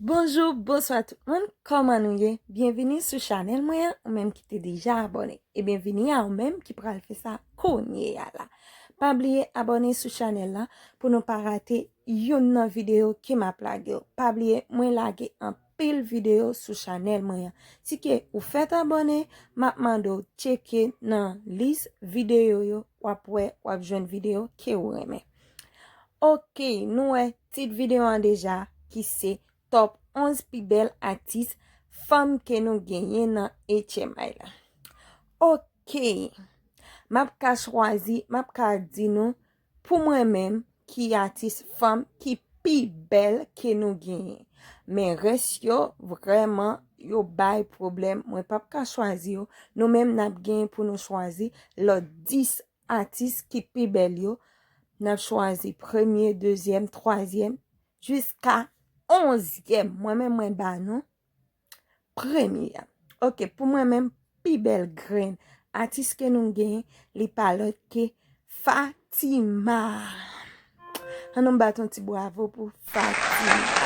Bonjour, bonsoir tout le monde, comment nous y? Bienvenue sur channel moi ou même qui t'es déjà abonné. Et bienvenue à ou même qui pral faire ça konye là. Pas oublier abonner sur channel là pour ne pas rater une vidéo qui m'a plagué. Pas oublier moi laguer un pile vidéo sur channel moi. Si que ou faites abonner, m'a mando checker dans liste vidéo yo ou après ou jeune vidéo qui ou aimé. Ok, nous petite vidéo en déjà qui c'est top 11 plus belle artistes femmes que nous gagnons dans HMI là. Ok, m'a ka choisi, m'a ka di nou pour moi-même qui artiste femme qui plus belle que nous gagnons. Mais reste yo vraiment yo bay problème, moi pas ka choisi yo, nous même n'a gagné pour nous choisir les 10 artistes qui plus belle yo. N'a choisi premier, deuxième, troisième, jusqu'à 11e. Moi-même, moi, bah, non. Premier. Ok, pour moi-même, plus belle graine. Artiste que nous gagnons, les palotes que Fatima. On nous bat un petit bravo pour Fatima.